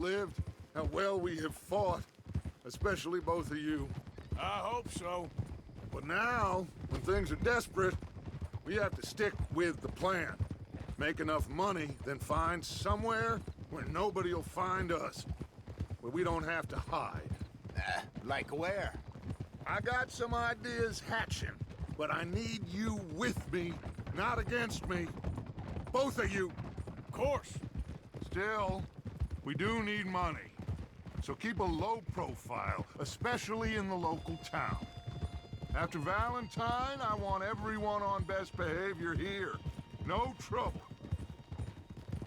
lived, how well we have fought, especially both of you. I hope so. But now, when things are desperate, we have to stick with the plan. Make enough money, then find somewhere where nobody will find us. Where we don't have to hide. Like where? I got some ideas hatching, but I need you with me, not against me. Both of you. Of course. Still, we do need money. So keep a low profile, especially in the local town. After Valentine, I want everyone on best behavior here. No trouble.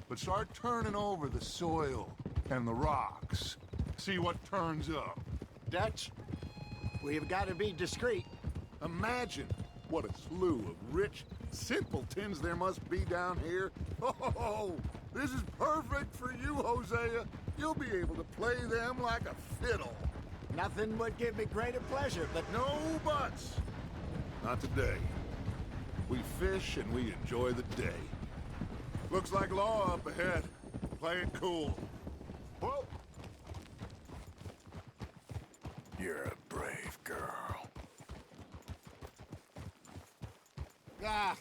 But start turning over the soil and the rocks. See what turns up. Dutch, we've got to be discreet. Imagine what a slew of rich simpletons there must be down here. Oh, this is perfect for you, Hosea. You'll be able to play them like a fiddle. Nothing would give me greater pleasure, but No buts. Not today. We fish and we enjoy the day. Looks like law up ahead. Play it cool. Whoa. You're a brave girl. Ah.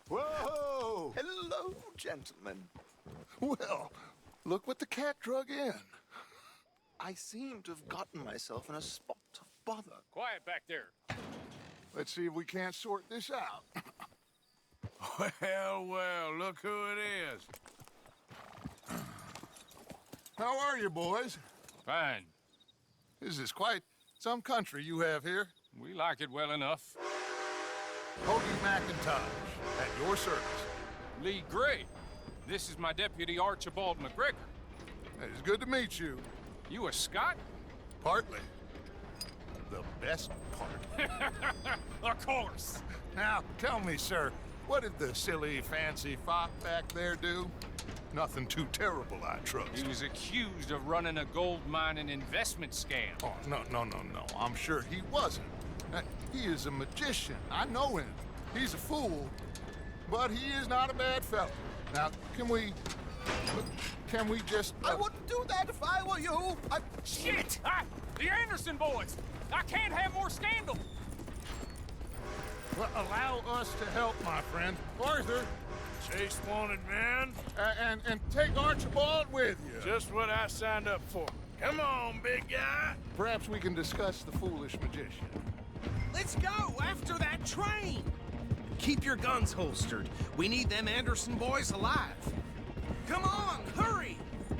Whoa! Hello, gentlemen. Well, look what the cat drug in. I seem to have gotten myself in a spot of bother. Quiet back there. Let's see if we can't sort this out. Well, look who it is. How are you, boys? Fine. This is quite some country you have here. We like it well enough. Hoagie McIntosh, at your service. Lee Gray. This is my deputy, Archibald McGregor. It's good to meet you. You a Scot? Partly. The best part. Of course. Now, tell me, sir, what did the silly, fancy fop back there do? Nothing too terrible, I trust. He was accused of running a gold mining investment scam. Oh, no. I'm sure he wasn't. He is a magician. I know him. He's a fool, but he is not a bad fellow. Now, can we just... I wouldn't do that if I were you. Shit! The Anderson boys! I can't have more scandal! Well, allow us to help, my friend. Arthur, Chase wanted man. and take Archibald with you. Just what I signed up for. Come on, big guy. Perhaps we can discuss the foolish magician. Let's go after that train! Keep your guns holstered. We need them Anderson boys alive. Come on, hurry!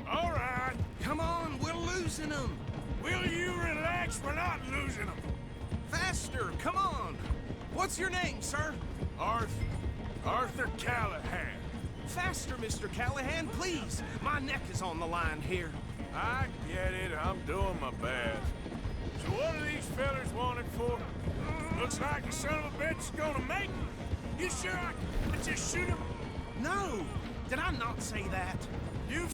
All right. Come on, we're losing them. Will you relax? We're not losing them. Faster, come on. What's your name, sir? Arthur Callahan. Faster, Mr. Callahan, please. My neck is on the line here. I get it. I'm doing my best. So what are these fellas wanted for? Looks like the son of a bitch is gonna make it. You sure I can just shoot him? No, did I not say that? You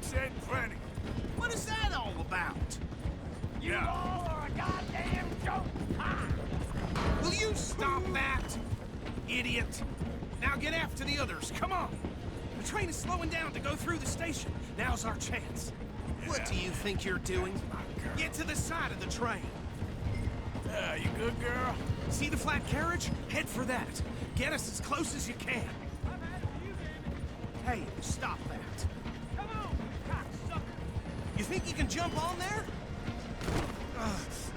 said plenty. What is that all about? You all are a goddamn joke. Will you stop that? Idiot. Now get after the others, come on. The train is slowing down to go through the station. Now's our chance. What do you think you're doing? Get to the side of the train. You good, girl? See the flat carriage? Head for that. Get us as close as you can. Hey, stop that. Come on, cocksucker. You think you can jump on there?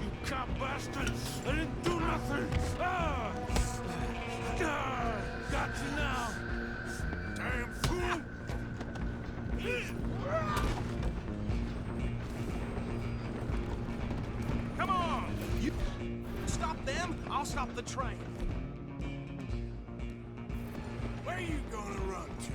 You cop bastard! I didn't do nothing! Got you now! Damn fool! Come on! You stop them, I'll stop the train. Where you gonna run to?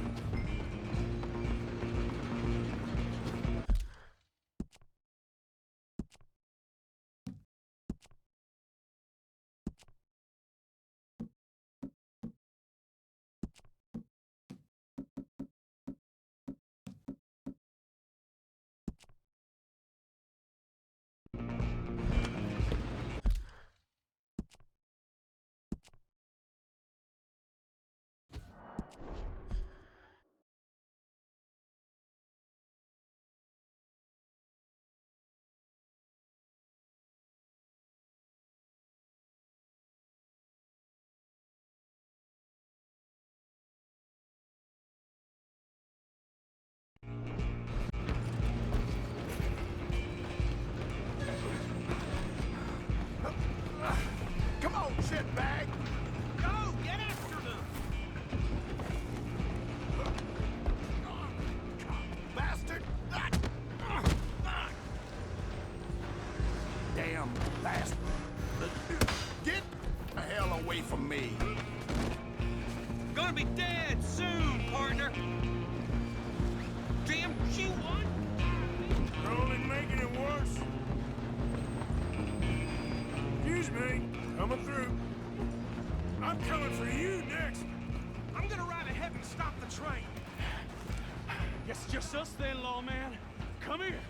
just us then, lawman. Come here.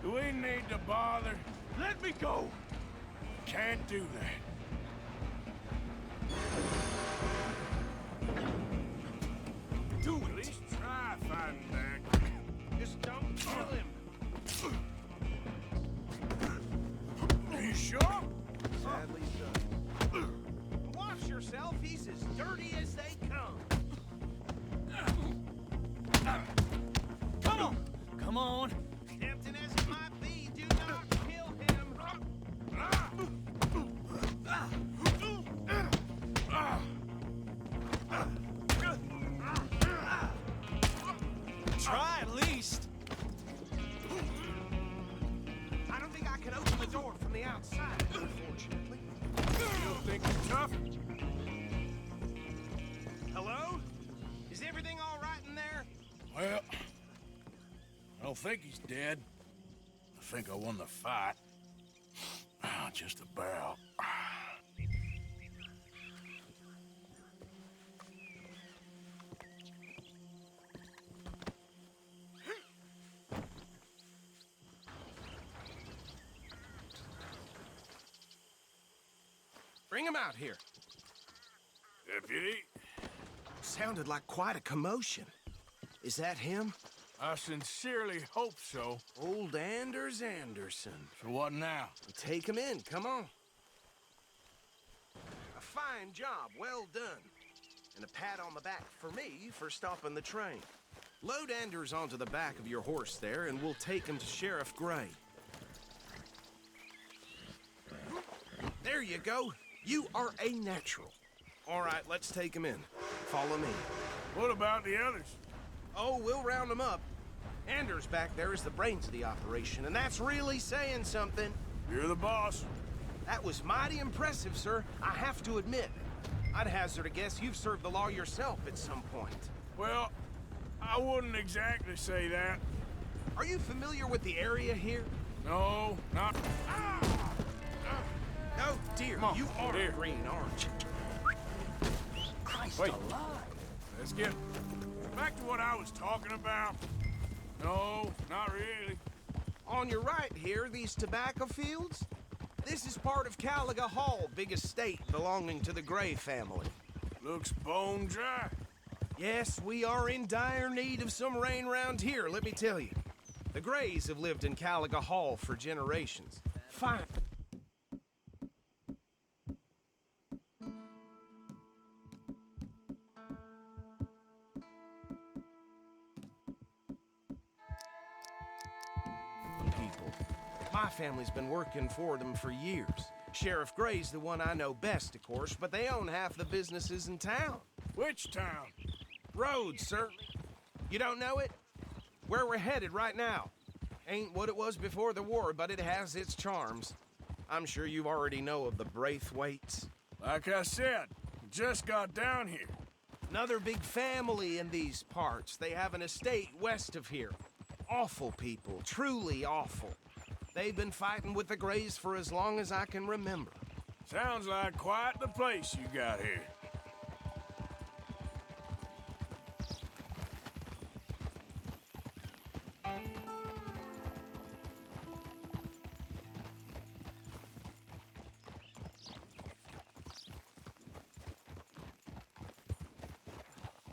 Do we need to bother? Let me go. Can't do that. Do At it. least try fighting back. Just don't kill him. Are you sure? Sadly so. Watch yourself. He's as dirty as they come. Come on. Come on. Tempting as it might be, do not kill him. Try at least. I don't think I can open the door from the outside, unfortunately. You think you're tough? Hello? Is everything all right in there? Well, I don't think he's dead. I think I won the fight. Just about. Bring him out here. Deputy, Sounded like quite a commotion. Is that him? I sincerely hope so. Old Anders Anderson. So what now? Take him in, come on. A fine job, well done. And a pat on the back for me for stopping the train. Load Anders onto the back of your horse there, and we'll take him to Sheriff Gray. There you go. You are a natural. All right, let's take him in. Follow me. What about the others? Oh, we'll round them up. Anders back there is the brains of the operation, and that's really saying something. You're the boss. That was mighty impressive, sir. I have to admit. I'd hazard a guess you've served the law yourself at some point. Well, I wouldn't exactly say that. Are you familiar with the area here? No, not... Oh, dear. Come on, You are dear. green, aren't you? Wait. Let's get back to what I was talking about. No, not really. On your right here, these tobacco fields? This is part of Caliga Hall, big estate belonging to the Gray family. Looks bone dry. Yes, we are in dire need of some rain round here, let me tell you. The Grays have lived in Caliga Hall for generations. Fine. People. My family's been working for them for years. Sheriff Gray's the one I know best, of course, but they own half the businesses in town. Which town? Rhodes, sir. You don't know it? Where we're headed right now. Ain't what it was before the war, but it has its charms. I'm sure you already know of the Braithwaites. Like I said, just got down here. Another big family in these parts. They have an estate west of here. Awful people, truly awful. They've been fighting with the Grays for as long as I can remember. Sounds like quite the place you got here.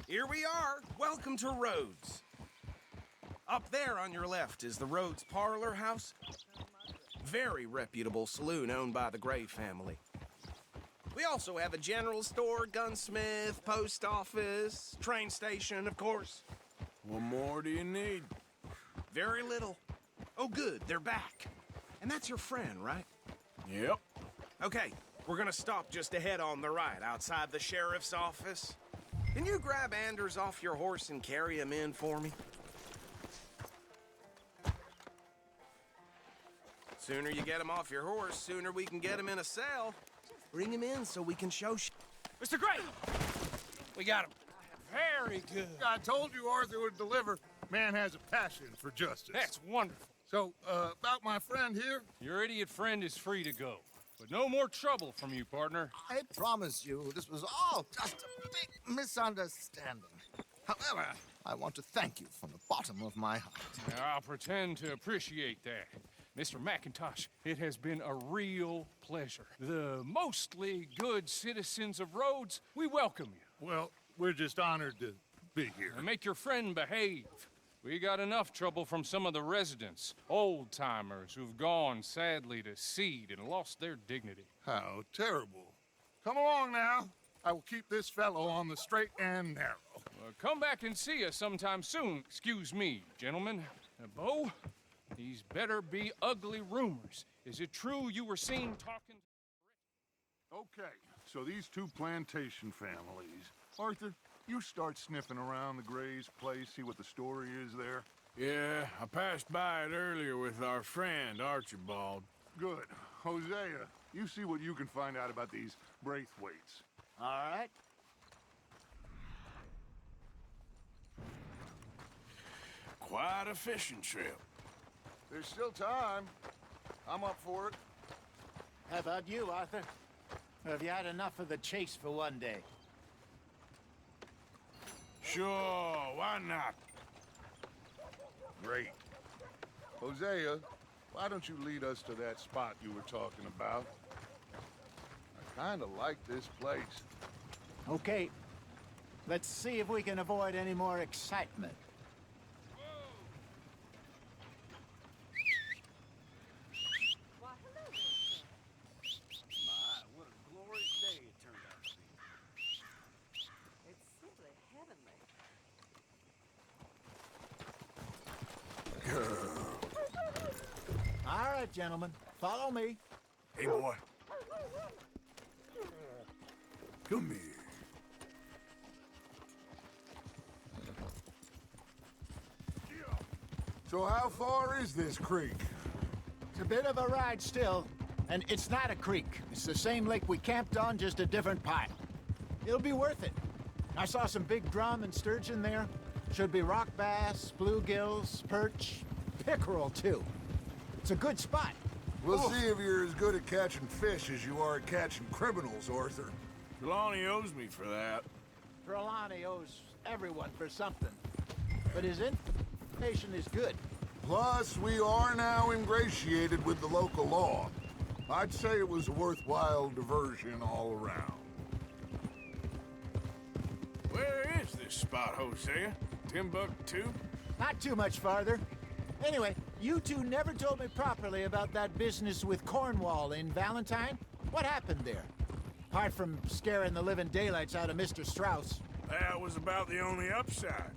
Here we are. Welcome to Rhodes. Up there on your left is the Rhodes Parlor House. Very reputable saloon owned by the Gray family. We also have a general store, gunsmith, post office, train station, of course. What more do you need? Very little. Oh, good, they're back. And that's your friend, right? Yep. Okay, we're gonna stop just ahead on the right, outside the sheriff's office. Can you grab Anders off your horse and carry him in for me? Sooner you get him off your horse, sooner we can get him in a cell. Bring him in so we can show Mr. Gray! We got him. Very good. I told you Arthur would deliver. Man has a passion for justice. That's wonderful. So, about my friend here, Your idiot friend is free to go. But no more trouble from you, partner. I promise you, this was all just a big misunderstanding. However, I want to thank you from the bottom of my heart. Now, I'll pretend to appreciate that. Mr. McIntosh, it has been a real pleasure. The mostly good citizens of Rhodes, we welcome you. Well, we're just honored to be here. And make your friend behave. We got enough trouble from some of the residents, old-timers who've gone, sadly, to seed and lost their dignity. How terrible. Come along now. I will keep this fellow on the straight and narrow. Come back and see us sometime soon. Excuse me, gentlemen. Bo, these better be ugly rumors. Is it true you were seen talking? Okay, so these two plantation families. Arthur, you start sniffing around the Gray's place, see what the story is there. Yeah, I passed by it earlier with our friend, Archibald. Good. Hosea, you see what you can find out about these Braithwaites. All right. Quite a fishing trip. There's still time. I'm up for it. How about you, Arthur? Have you had enough of the chase for one day? Sure, why not? Great. Hosea, why don't you lead us to that spot you were talking about? I kinda like this place. Okay. Let's see if we can avoid any more excitement. Why, hello there, sir. My, what a glorious day it turned out to be. It's simply heavenly. All right, gentlemen. Follow me. Hey, boy. Come here. So how far is this creek? It's a bit of a ride still, and it's not a creek. It's the same lake we camped on, just a different part. It'll be worth it. I saw some big drum and sturgeon there. Should be rock bass, bluegills, perch, pickerel too. It's a good spot. We'll see if you're as good at catching fish as you are at catching criminals, Arthur. Trelawney owes me for that. Trelawney owes everyone for something, but his information is good. Plus, we are now ingratiated with the local law. I'd say it was a worthwhile diversion all around. Where is this spot, Hosea? Timbuktu? Not too much farther. Anyway, you two never told me properly about that business with Cornwall in Valentine. What happened there? Apart from scaring the living daylights out of Mr. Strauss. That was about the only upside.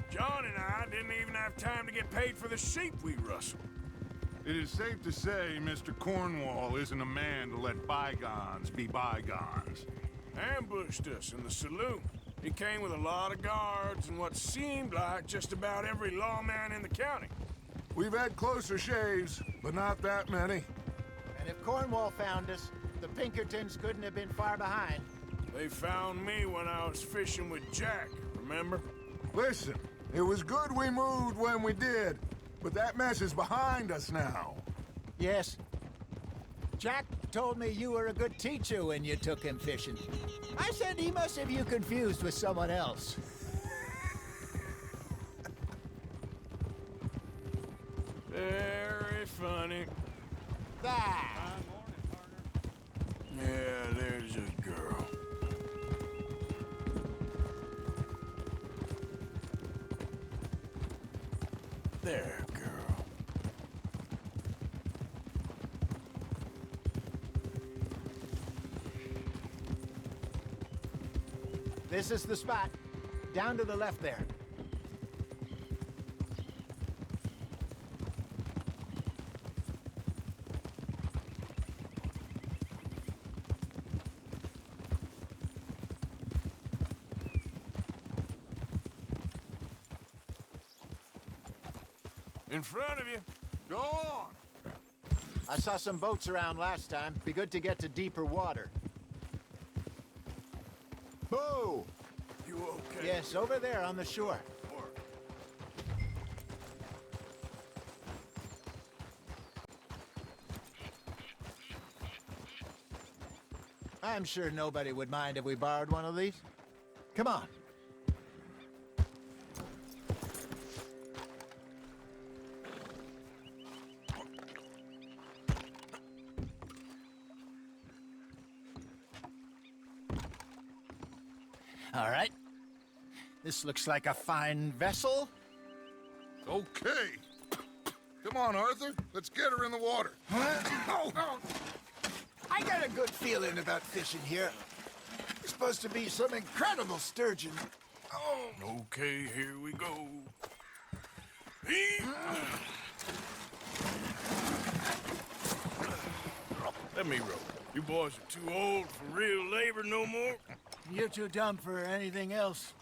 John and I didn't even have time to get paid for the sheep we rustled. It is safe to say Mr. Cornwall isn't a man to let bygones be bygones. Ambushed us in the saloon. He came with a lot of guards and what seemed like just about every lawman in the county. We've had closer shaves, but not that many. And if Cornwall found us, the Pinkertons couldn't have been far behind. They found me when I was fishing with Jack, remember? Listen, it was good we moved when we did, but that mess is behind us now. Yes. Jack told me you were a good teacher when you took him fishing. I said he must have you confused with someone else. Very funny. Ah! Yeah, there's a girl. There, girl. This is the spot. Down to the left there. In front of you. Go on! I saw some boats around last time. Be good to get to deeper water. Boo! You okay? Yes, over there on the shore. I'm sure nobody would mind if we borrowed one of these. Come on. All right. This looks like a fine vessel. Okay. Come on, Arthur. Let's get her in the water. Oh. I got a good feeling about fishing here. It's supposed to be some incredible sturgeon. Okay, here we go. Let me row. You boys are too old for real labor no more. You're too dumb for anything else.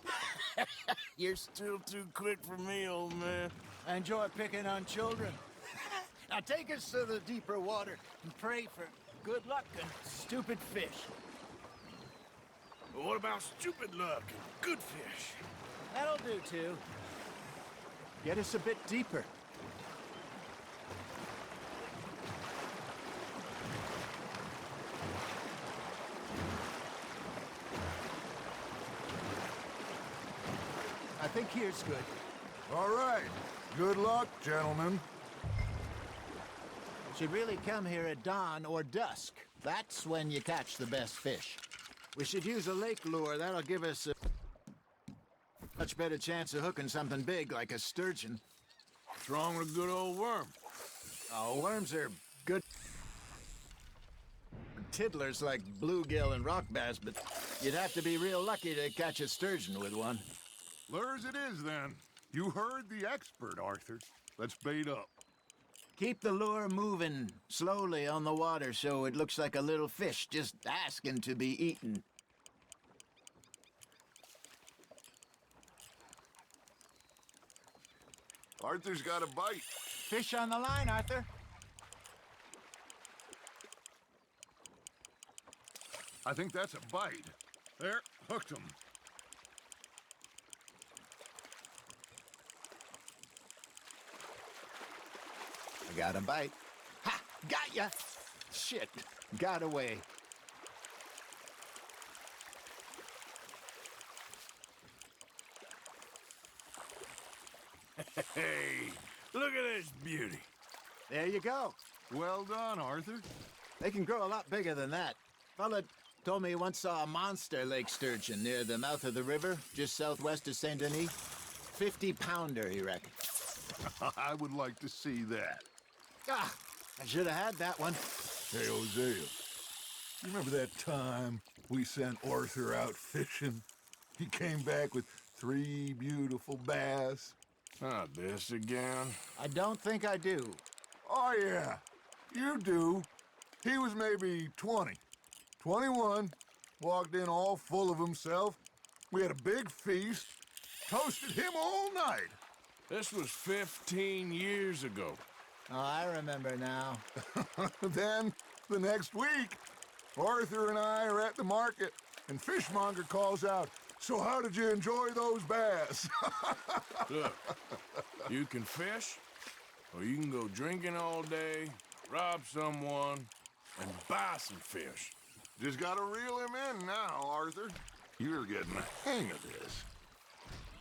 You're still too quick for me, old man. I enjoy picking on children. Now take us to the deeper water and pray for good luck and stupid fish. But what about stupid luck and good fish? That'll do, too. Get us a bit deeper. I think here's good. All right. Good luck, gentlemen. Should really come here at dawn or dusk. That's when you catch the best fish. We should use a lake lure. That'll give us a much better chance of hooking something big like a sturgeon. What's wrong with a good old worm? Oh, worms are good tiddlers like bluegill and rock bass, but you'd have to be real lucky to catch a sturgeon with one. Lures it is, then. You heard the expert, Arthur. Let's bait up. Keep the lure moving slowly on the water so it looks like a little fish just asking to be eaten. Arthur's got a bite. Fish on the line, Arthur. I think that's a bite. There, hooked him. I got a bite. Ha! Got ya! Shit, got away. Hey, look at this beauty. There you go. Well done, Arthur. They can grow a lot bigger than that. Fella told me he once saw a monster lake sturgeon near the mouth of the river, just southwest of Saint Denis. 50-pounder, he reckoned. I would like to see that. Ah, I should have had that one. Hey, Hosea, you remember that time we sent Arthur out fishing? He came back with 3 beautiful bass. Not this again. I don't think I do. Oh, yeah, you do. He was maybe 20, 21, walked in all full of himself. We had a big feast, toasted him all night. This was 15 years ago. Oh, I remember now. Then, the next week, Arthur and I are at the market, and Fishmonger calls out, "So how did you enjoy those bass?" Look, you can fish, or you can go drinking all day, rob someone, and buy some fish. Just gotta reel him in now, Arthur. You're getting the hang of this.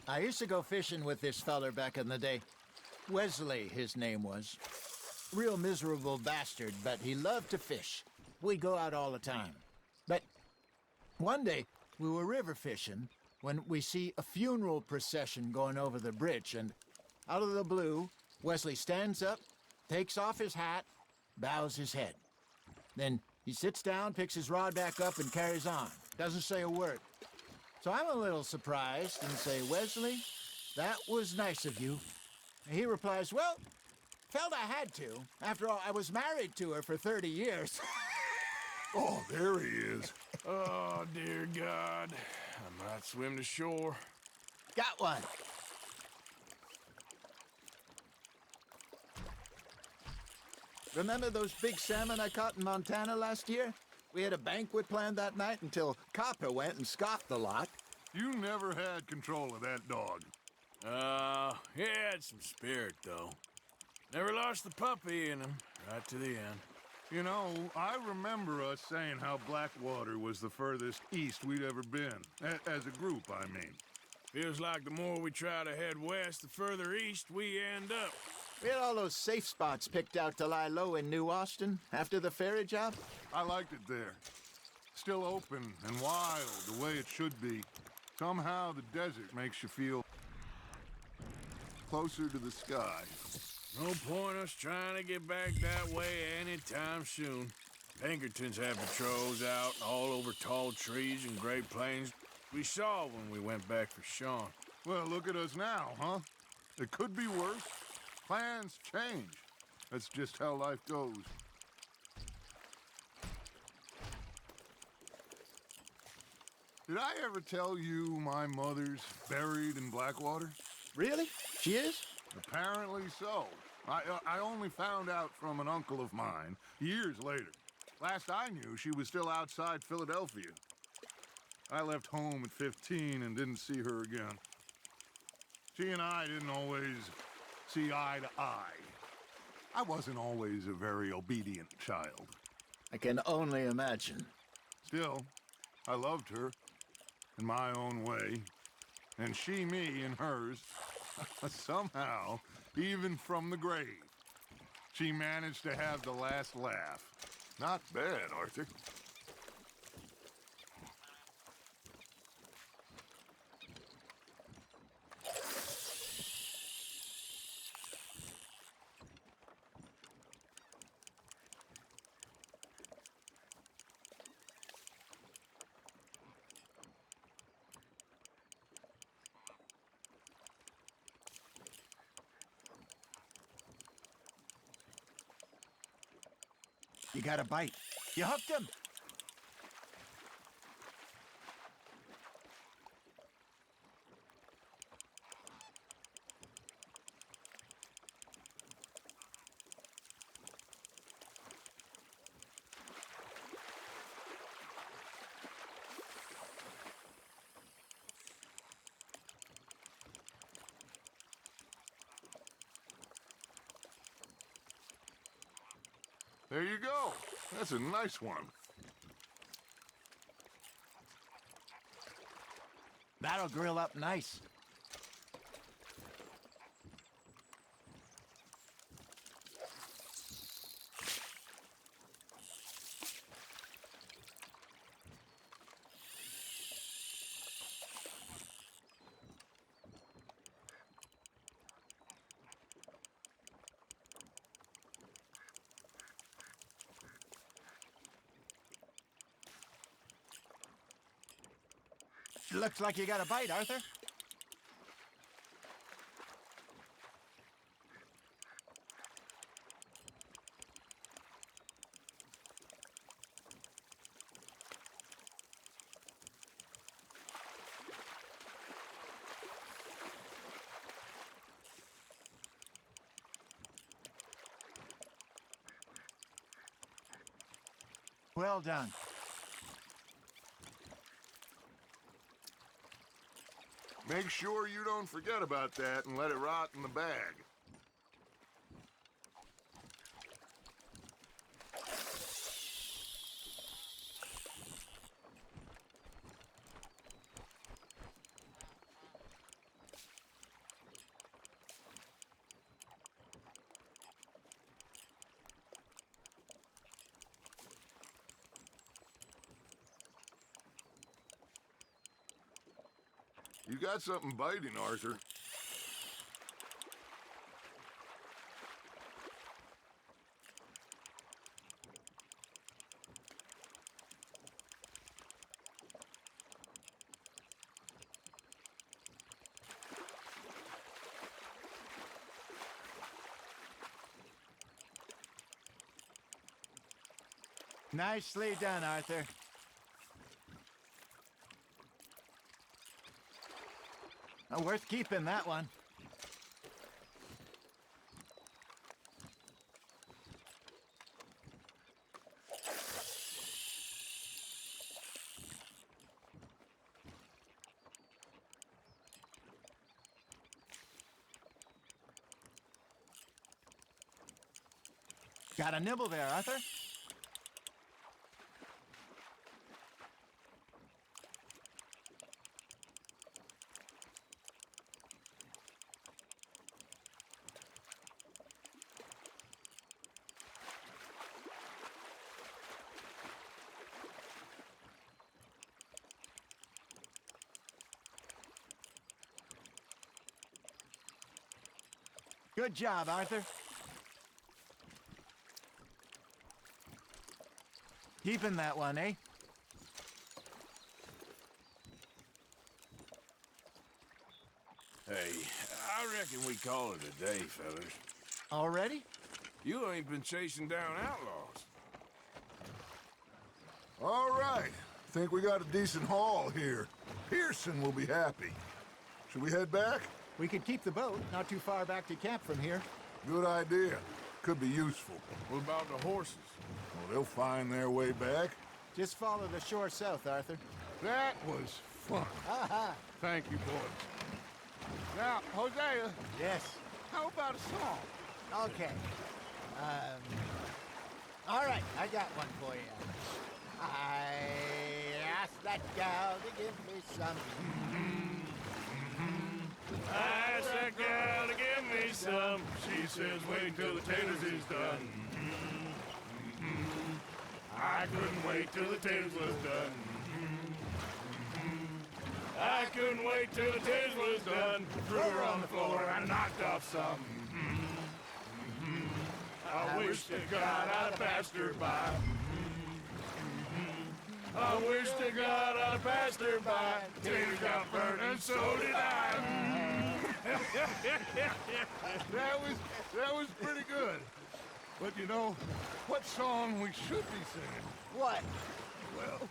I used to go fishing with this feller back in the day. Wesley, his name was. Real miserable bastard, but he loved to fish. We'd go out all the time. But one day, we were river fishing when we see a funeral procession going over the bridge, and out of the blue, Wesley stands up, takes off his hat, bows his head. Then he sits down, picks his rod back up, and carries on. Doesn't say a word. So I'm a little surprised and say, "Wesley, that was nice of you." And he replies, "Well, felt I had to. After all, I was married to her for 30 years. Oh, there he is. Oh, dear God. I might swim to shore. Got one. Remember those big salmon I caught in Montana last year? We had a banquet planned that night until Copper went and scoffed the lot. You never had control of that dog. He had some spirit, though. Never lost the puppy in him, right to the end. You know, I remember us saying how Blackwater was the furthest east we'd ever been. As a group, I mean. Feels like the more we try to head west, the further east we end up. We had all those safe spots picked out to lie low in New Austin after the ferry job. I liked it there. Still open and wild, the way it should be. Somehow the desert makes you feel closer to the sky. No point us trying to get back that way anytime soon. Pinkertons have patrols out all over tall trees and Great Plains. We saw when we went back for Sean. Well, look at us now, huh? It could be worse. Plans change. That's just how life goes. Did I ever tell you my mother's buried in Blackwater? Really? She is? Apparently so. I only found out from an uncle of mine years later. Last I knew, she was still outside Philadelphia. I left home at 15 and didn't see her again. She and I didn't always see eye to eye. I wasn't always a very obedient child. I can only imagine. Still, I loved her in my own way, and she me in hers. Somehow, even from the grave, she managed to have the last laugh. Not bad, Arthur. You got a bite. You hooked him. There you go. That's a nice one. That'll grill up nice. Looks like you got a bite, Arthur. Well done. Make sure you don't forget about that and let it rot in the bag. You got something biting, Arthur. Nicely done, Arthur. Worth keeping, that one. Got a nibble there, Arthur. Good job, Arthur. Keeping that one, eh? Hey, I reckon we call it a day, fellas. Already? You ain't been chasing down outlaws. All right. Think we got a decent haul here. Pearson will be happy. Should we head back? We could keep the boat not too far back to camp from here. Good idea. Could be useful. What about the horses? Well, they'll find their way back. Just follow the shore south, Arthur. That was fun. Thank you, boys. Now, Hosea, Yes. how about a song? Okay. All right, I got one for you. I asked that gal to give me some. I asked that gal to give me some. She says, wait till the taters is done. I couldn't wait till the taters was done. I couldn't wait till the taters was done. Threw her on the floor and knocked off some. I wish to God I'd passed her by. I wish to God I'd passed her by. Taters got burned and so did I. That was pretty good. But you know, what song we should be singing? What? Well,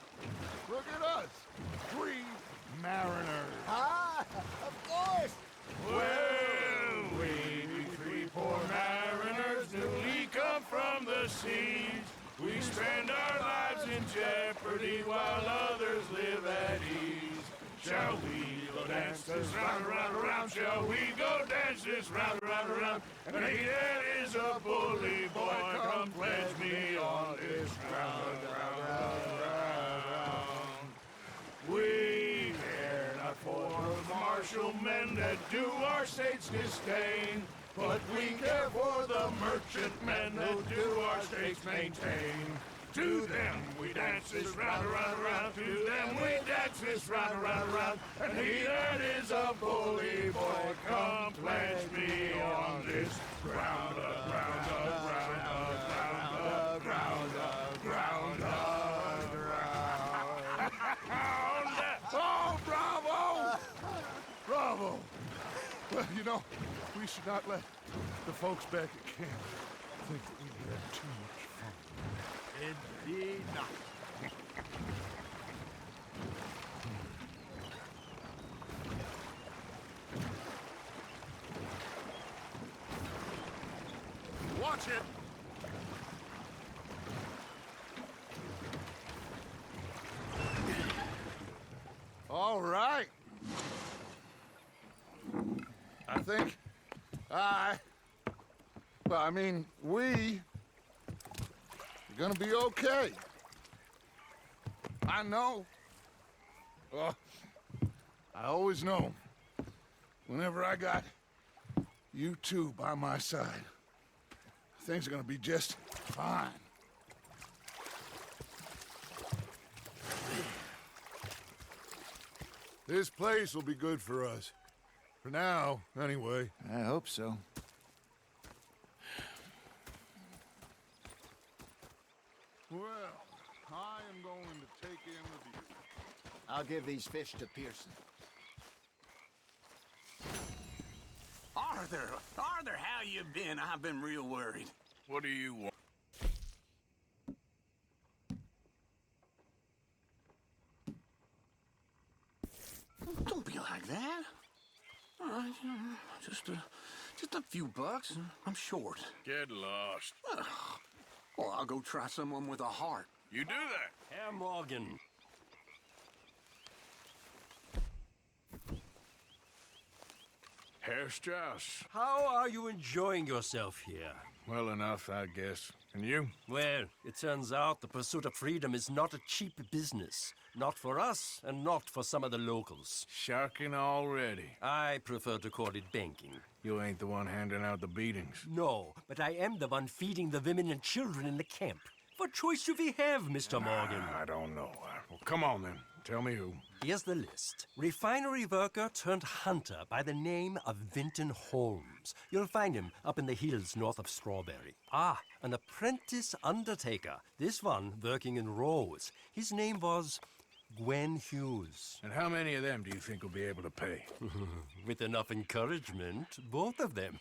look at us. 3 mariners. Ah, of course. Well, we three poor mariners newly come from the seas. We spend our lives in jeopardy while others live at ease. Shall we go dance this round, round, round? Shall we go dance this round, round, round? And he that is a bully boy, come pledge me on this round, round, round, round. We care not for the martial men that do our state's disdain, but we care for the merchant men that do our state's maintain. To them we dance this round, round, round. To them we dance this round, round, round. And he that is a bully boy, come pledge me on this round up, round up, round up, round up, round up, round up, round up. Oh, bravo! Bravo! Well, you know, we should not let the folks back at camp think that we had too much fun. Indeed not. Watch it! All right. I think we are gonna be okay. I know. I always know. Whenever I got you two by my side, things are gonna be just fine. This place will be good for us. For now, anyway. I hope so. Well, I am going to take in the view. I'll give these fish to Pearson. Arthur, how you been? I've been real worried. What do you want? Don't be like that. All right, just a few bucks. I'm short. Get lost. Well, I'll go try someone with a heart. You do that. Herr Morgan. Herr Strauss. How are you enjoying yourself here? Well enough, I guess. And you? Well, it turns out the pursuit of freedom is not a cheap business. Not for us, and not for some of the locals. Sharking already. I prefer to call it banking. You ain't the one handing out the beatings. No, but I am the one feeding the women and children in the camp. What choice do we have, Mr. Morgan? I don't know. Well, come on then. Tell me who. Here's the list. Refinery worker turned hunter by the name of Vinton Holmes. You'll find him up in the hills north of Strawberry. Ah, an apprentice undertaker. This one working in Rose. His name was Gwen Hughes. And how many of them do you think will be able to pay? With enough encouragement, both of them.